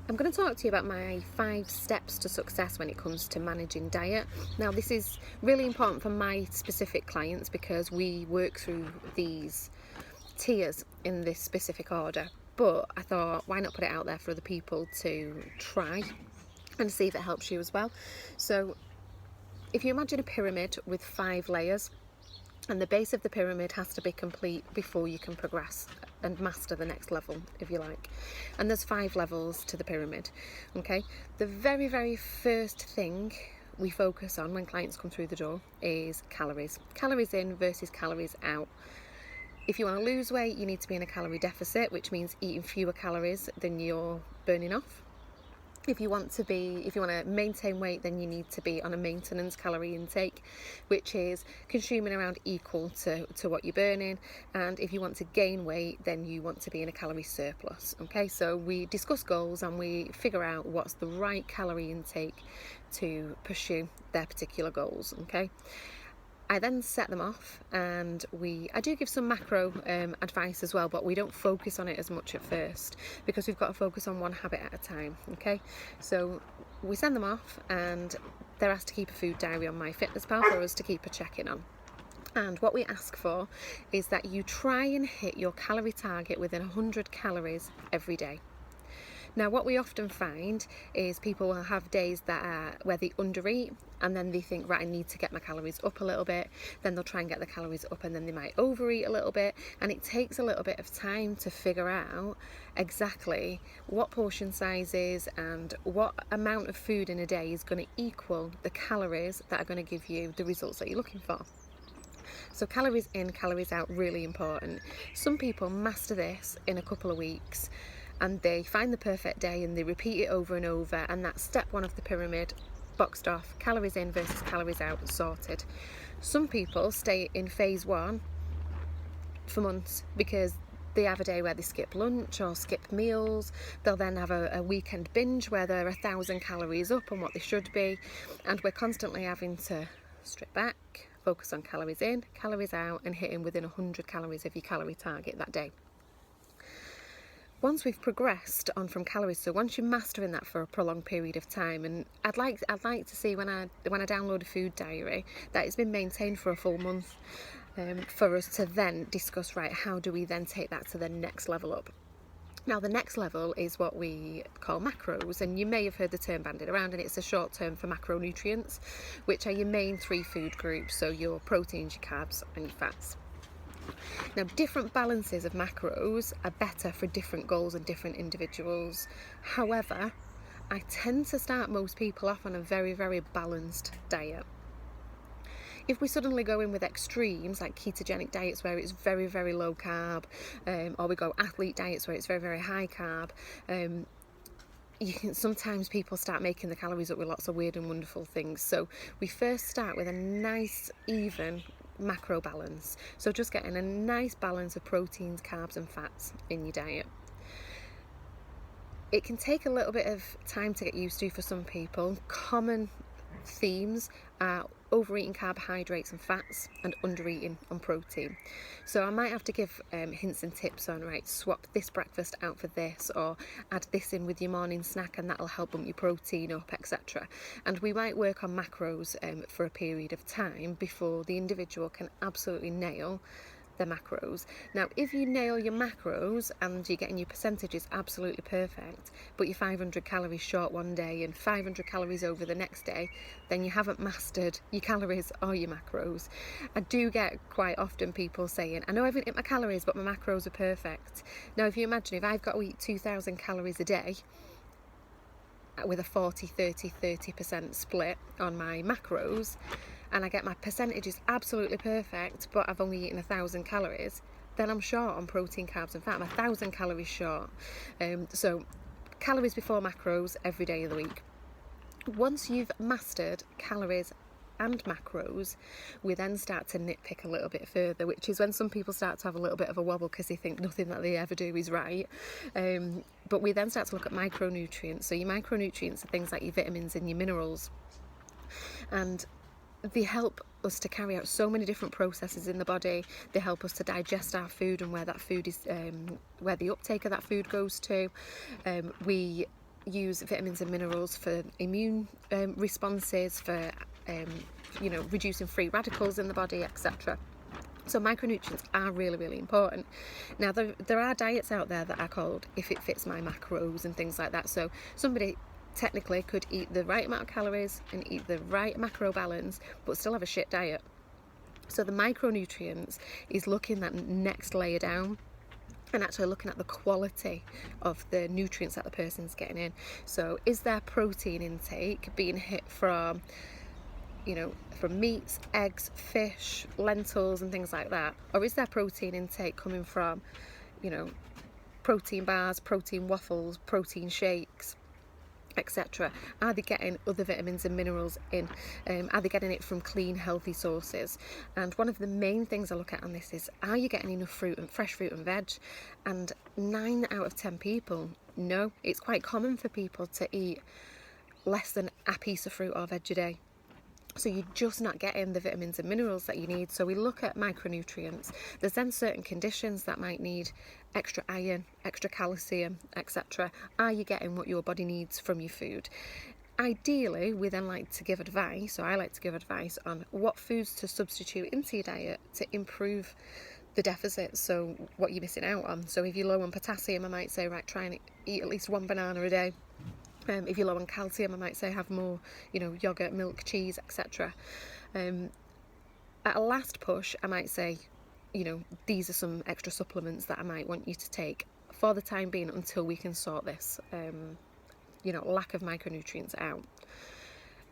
I'm going to talk to you about my 5 steps to success when it comes to managing diet. Now, this is really important for my specific clients because we work through these tiers in this specific order. But I thought, why not put it out there for other people to try and see if it helps you as well. So, if you imagine a pyramid with 5 layers, and the base of the pyramid has to be complete before you can progress and master the next level, if you like. And there's 5 levels to the pyramid. Okay, the very first thing we focus on when clients come through the door is calories. Calories in versus calories out. If you want to lose weight, you need to be in a calorie deficit, which means eating fewer calories than you're burning off. If you want to maintain weight, then you need to be on a maintenance calorie intake, which is consuming around equal to what you're burning. And if you want to gain weight, then you want to be in a calorie surplus. Okay, so we discuss goals and we figure out what's the right calorie intake to pursue their particular goals. Okay. I then set them off, and I do give some macro advice as well, but we don't focus on it as much at first because we've got to focus on one habit at a time. Okay, so we send them off and they're asked to keep a food diary on MyFitnessPal for us to keep a check-in on. And what we ask for is that you try and hit your calorie target within 100 calories every day. Now, what we often find is people will have days where they undereat, and then they think, right, I need to get my calories up a little bit. Then they'll try and get the calories up, and then they might overeat a little bit. And it takes a little bit of time to figure out exactly what portion sizes and what amount of food in a day is going to equal the calories that are going to give you the results that you're looking for. So calories in, calories out, really important. Some people master this in a couple of weeks, and they find the perfect day and they repeat it over and over, and that's step 1 of the pyramid boxed off. Calories in versus calories out, sorted. Some people stay in phase 1 for months because they have a day where they skip lunch or skip meals. They'll then have a weekend binge where they're 1,000 calories up on what they should be, and we're constantly having to strip back, focus on calories in, calories out, and hitting within 100 calories of your calorie target that day. Once we've progressed on from calories, so once you're mastering that for a prolonged period of time, and I'd like to see when I download a food diary that it's been maintained for a full month, for us to then discuss, right, how do we then take that to the next level up. Now, the next level is what we call macros, and you may have heard the term bandied around, and it's a short term for macronutrients, which are your main 3 food groups, so your proteins, your carbs, and your fats. Now, different balances of macros are better for different goals and different individuals. However, I tend to start most people off on a very balanced diet. If we suddenly go in with extremes like ketogenic diets where it's very low carb, or we go athlete diets where it's very high carb, sometimes people start making the calories up with lots of weird and wonderful things. So we first start with a nice even macro balance, so just getting a nice balance of proteins, carbs and fats in your diet. It can take a little bit of time to get used to for some people. Common themes are overeating carbohydrates and fats and undereating on protein. So I might have to give hints and tips on, right, swap this breakfast out for this, or add this in with your morning snack and that'll help bump your protein up, etc. And we might work on macros for a period of time before the individual can absolutely nail the macros. Now, if you nail your macros and you're getting your percentages absolutely perfect, but you're 500 calories short one day and 500 calories over the next day, then you haven't mastered your calories or your macros. I do get quite often people saying, I know I haven't hit my calories, but my macros are perfect. Now, if you imagine if I've got to eat 2,000 calories a day with a 40-30% split on my macros, and I get my percentages absolutely perfect, but I've only eaten 1,000 calories, then I'm short on protein, carbs and fat. I'm 1,000 calories short. So calories before macros every day of the week. Once you've mastered calories and macros, we then start to nitpick a little bit further, which is when some people start to have a little bit of a wobble because they think nothing that they ever do is right. But we then start to look at micronutrients. So your micronutrients are things like your vitamins and your minerals, and they help us to carry out so many different processes in the body. They help us to digest our food and where that food is, where the uptake of that food goes to. We use vitamins and minerals for immune responses, for reducing free radicals in the body, etc. So micronutrients are really, really important. Now, there are diets out there that are called if it fits my macros and things like that. So somebody technically could eat the right amount of calories and eat the right macro balance, but still have a shit diet. So the micronutrients is looking that next layer down and actually looking at the quality of the nutrients that the person's getting in. So is their protein intake being hit from meats, eggs, fish, lentils and things like that? Or is their protein intake coming from, protein bars, protein waffles, protein shakes, etc.? Are they getting other vitamins and minerals in? Are they getting it from clean, healthy sources? And one of the main things I look at on this is, are you getting enough fresh fruit and veg? And 9 out of 10 people, no. It's quite common for people to eat less than a piece of fruit or veg a day. So you're just not getting the vitamins and minerals that you need. So we look at micronutrients. There's then certain conditions that might need extra iron, extra calcium, etc. Are you getting what your body needs from your food? Ideally, we then like to give advice, or I like to give advice on what foods to substitute into your diet to improve the deficit, so what you're missing out on. So if you're low on potassium, I might say, right, try and eat at least 1 banana a day. If you're low on calcium, I might say have more, yogurt, milk, cheese, etc. At a last push, I might say, these are some extra supplements that I might want you to take for the time being until we can sort this, lack of micronutrients out.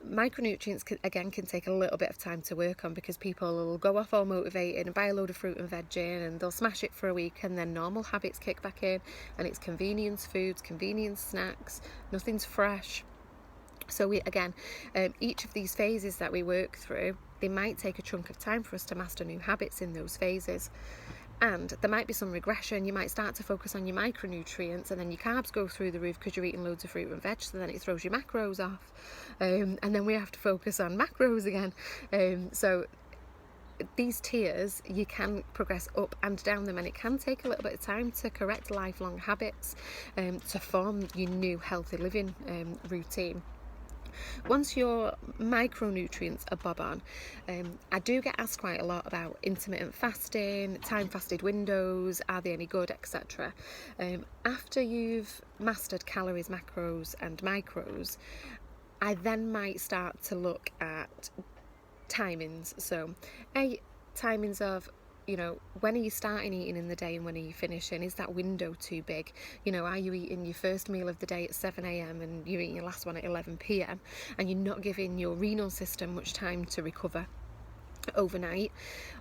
Micronutrients can take a little bit of time to work on, because people will go off all motivated and buy a load of fruit and veg in, and they'll smash it for a week, and then normal habits kick back in, and it's convenience foods, convenience snacks, nothing's fresh. So each of these phases that we work through, they might take a chunk of time for us to master new habits in those phases. And there might be some regression. You might start to focus on your micronutrients, and then your carbs go through the roof because you're eating loads of fruit and veg, so then it throws your macros off, and then we have to focus on macros again. So these tiers, you can progress up and down them, and it can take a little bit of time to correct lifelong habits, to form your new healthy living routine. Once your micronutrients are bob on, I do get asked quite a lot about intermittent fasting, time fasted windows, are they any good, etc. After you've mastered calories, macros and micros, I then might start to look at timings. So timings of, when are you starting eating in the day and when are you finishing? Is that window too big? Are you eating your first meal of the day at 7 a.m. and you're eating your last one at 11 p.m. and you're not giving your renal system much time to recover overnight?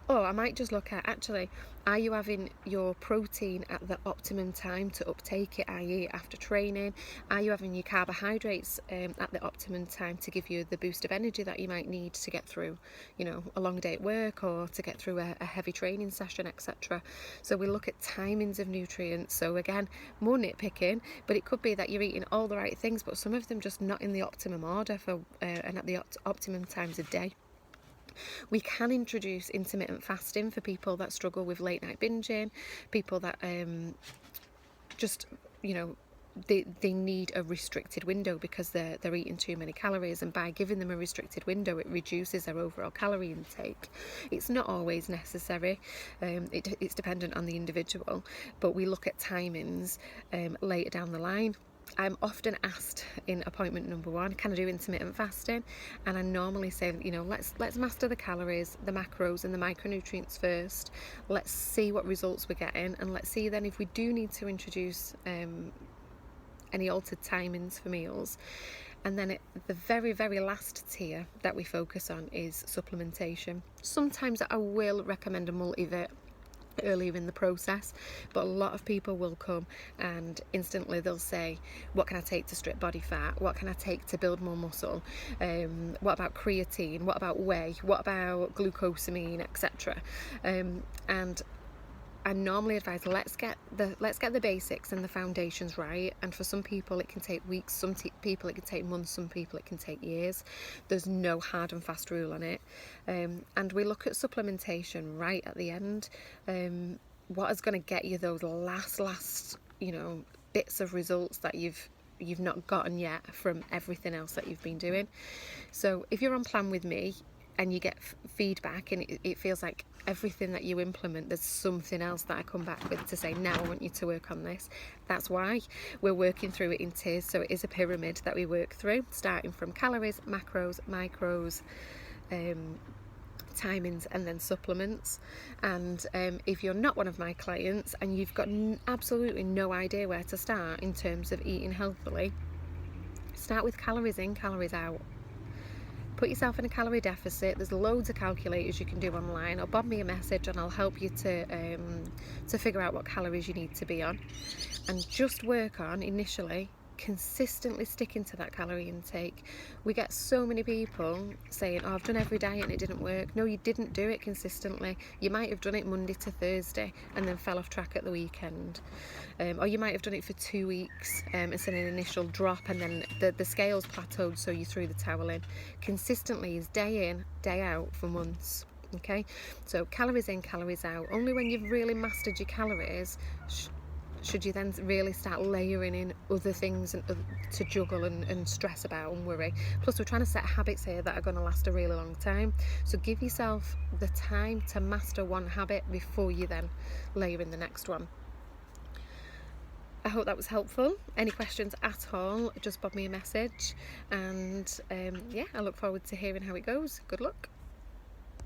Or I might just look at, actually, are you having your protein at the optimum time to uptake it, i.e. after training? Are you having your carbohydrates at the optimum time to give you the boost of energy that you might need to get through, a long day at work, or to get through a heavy training session, etc. So we look at timings of nutrients. So again, more nitpicking, but it could be that you're eating all the right things, but some of them just not in the optimum order for and at the optimum times of day. We can introduce intermittent fasting for people that struggle with late night binging, people that they need a restricted window because they're eating too many calories, and by giving them a restricted window, it reduces their overall calorie intake. It's not always necessary, it's dependent on the individual, but we look at timings later down the line. I'm often asked in appointment number 1, can I do intermittent fasting? And I normally say, let's master the calories, the macros and the micronutrients first. Let's see what results we're getting, and let's see then if we do need to introduce any altered timings for meals. And then the very, very last tier that we focus on is supplementation. Sometimes I will recommend a multivit earlier in the process, but a lot of people will come and instantly they'll say, what can I take to strip body fat? What can I take to build more muscle? What about creatine? What about whey? What about glucosamine, etc.? And I normally advise, let's get the basics and the foundations right. And for some people it can take weeks, some people it can take months, some people it can take years. There's no hard and fast rule on it. And we look at supplementation right at the end. What is going to get you those last bits of results that you've you've not gotten yet from everything else that you've been doing. So if you're on plan with me and you get feedback and it feels like everything that you implement, there's something else that I come back with to say, now I want you to work on this. That's why we're working through it in tiers. So it is a pyramid that we work through, starting from calories, macros, micros, timings, and then supplements. And if you're not one of my clients and you've got absolutely no idea where to start in terms of eating healthily, start with calories in, calories out. Put yourself in a calorie deficit. There's loads of calculators you can do online, or bob me a message and I'll help you to figure out what calories you need to be on, and just work on initially consistently sticking to that calorie intake. We get so many people saying, oh, I've done every diet and it didn't work. No, you didn't do it consistently. You might have done it Monday to Thursday and then fell off track at the weekend, or you might have done it for 2 weeks and seen an initial drop and then the scales plateaued, so you threw the towel in. Consistently is day in, day out for months. Okay, so calories in, calories out. Only when you've really mastered your calories should you then really start layering in other things and to juggle and stress about and worry. Plus, we're trying to set habits here that are going to last a really long time. So give yourself the time to master one habit before you then layer in the next one. I hope that was helpful. Any questions at all, just bob me a message. And yeah, I look forward to hearing how it goes. Good luck.